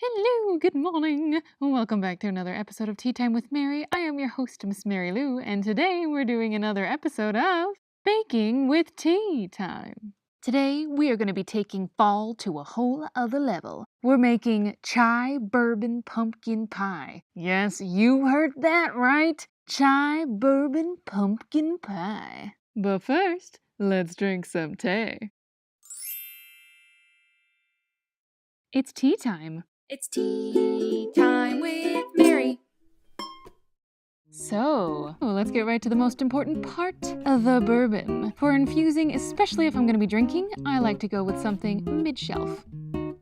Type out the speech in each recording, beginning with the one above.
Hello, good morning. Welcome back to another episode of Tea Time with Mary. I am your host, Miss Mary Lou, and today we're doing another episode of Baking with Tea Time. Today we are going to be taking fall to a whole other level. We're making chai bourbon pumpkin pie. Yes, you heard that right. Chai bourbon pumpkin pie. But first, let's drink some tea. It's tea time. It's tea time with Mary. So, let's get right to the most important part, the bourbon. For infusing, especially if I'm going to be drinking, I like to go with something mid-shelf.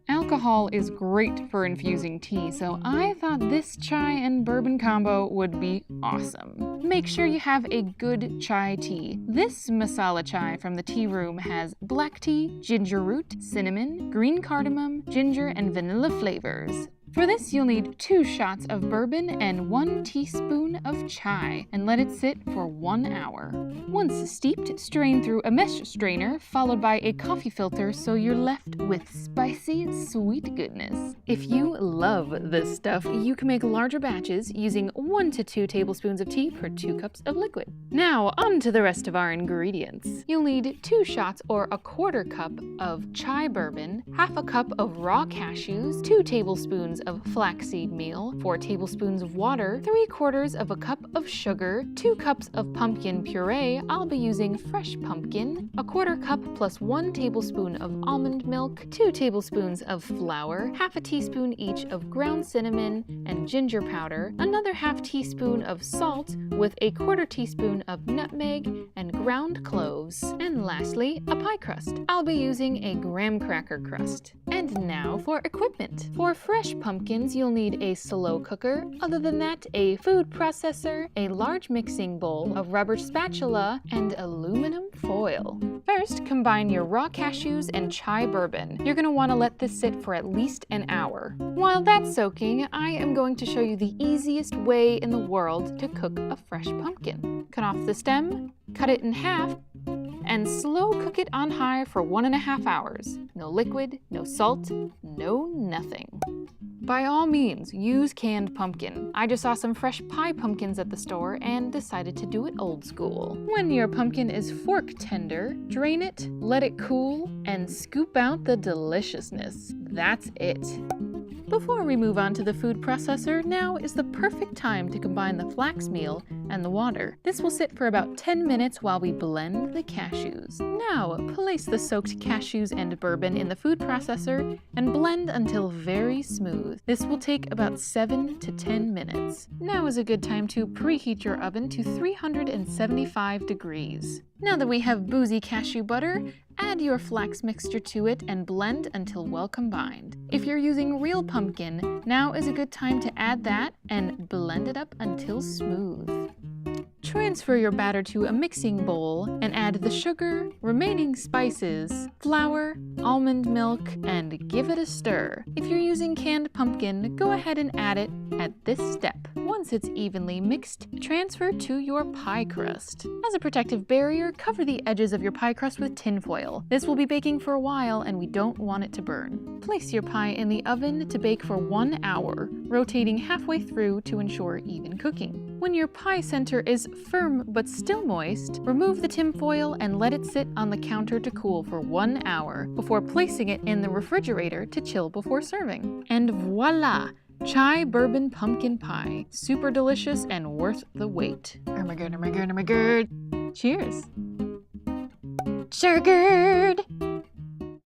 Alcohol is great for infusing tea, so I thought this chai and bourbon combo would be awesome. Make sure you have a good chai tea. This masala chai from the tea room has black tea, ginger root, cinnamon, green cardamom, ginger, and vanilla flavors. For this, you'll need 2 shots of bourbon and 1 teaspoon of chai, and let it sit for 1 hour. Once steeped, strain through a mesh strainer, followed by a coffee filter so you're left with spicy, sweet goodness. If you love this stuff, you can make larger batches using 1 to 2 tablespoons of tea per 2 cups of liquid. Now, on to the rest of our ingredients. You'll need 2 shots or 1/4 cup of chai bourbon, 1/2 cup of raw cashews, 2 tablespoons of flaxseed meal, 4 tablespoons of water, 3/4 cup of sugar, 2 cups of pumpkin puree. I'll be using fresh pumpkin, 1/4 cup plus 1 tablespoon of almond milk, 2 tablespoons of flour, 1/2 teaspoon each of ground cinnamon and ginger powder, another 1/2 teaspoon of salt with 1/4 teaspoon of nutmeg and ground cloves, and lastly, a pie crust. I'll be using a graham cracker crust. And now for equipment. For fresh pumpkins, you'll need a slow cooker. Other than that, a food processor, a large mixing bowl, a rubber spatula, and aluminum foil. First, combine your raw cashews and chai bourbon. You're going to want to let this sit for at least an hour. While that's soaking, I am going to show you the easiest way in the world to cook a fresh pumpkin. Cut off the stem, cut it in half, and slow cook it on high for 1.5 hours. No liquid, no salt, no nothing. By all means, use canned pumpkin. I just saw some fresh pie pumpkins at the store and decided to do it old school. When your pumpkin is fork tender, drain it, let it cool, and scoop out the deliciousness. That's it. Before we move on to the food processor, now is the perfect time to combine the flax meal and the water. This will sit for about 10 minutes while we blend the cashews. Now, place the soaked cashews and bourbon in the food processor and blend until very smooth. This will take about 7 to 10 minutes. Now is a good time to preheat your oven to 375 degrees. Now that we have boozy cashew butter, add your flax mixture to it and blend until well combined. If you're using real pumpkin, now is a good time to add that and blend it up until smooth. Transfer your batter to a mixing bowl and add the sugar, remaining spices, flour, almond milk, and give it a stir. If you're using canned pumpkin, go ahead and add it at this step. Once it's evenly mixed, transfer to your pie crust. As a protective barrier, cover the edges of your pie crust with tin foil. This will be baking for a while and we don't want it to burn. Place your pie in the oven to bake for 1 hour, rotating halfway through to ensure even cooking. When your pie center is firm but still moist, remove the tin foil and let it sit on the counter to cool for 1 hour before placing it in the refrigerator to chill before serving. And voila! Chai bourbon pumpkin pie. Super delicious and worth the wait. Oh my god, oh my god, oh my god. Cheers. Sugared!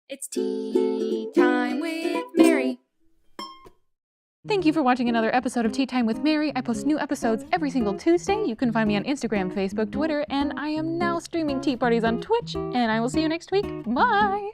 It's tea time with Mary. Thank you for watching another episode of Tea Time with Mary. I post new episodes every single Tuesday. You can find me on Instagram, Facebook, Twitter, and I am now streaming tea parties on Twitch. And I will see you next week. Bye!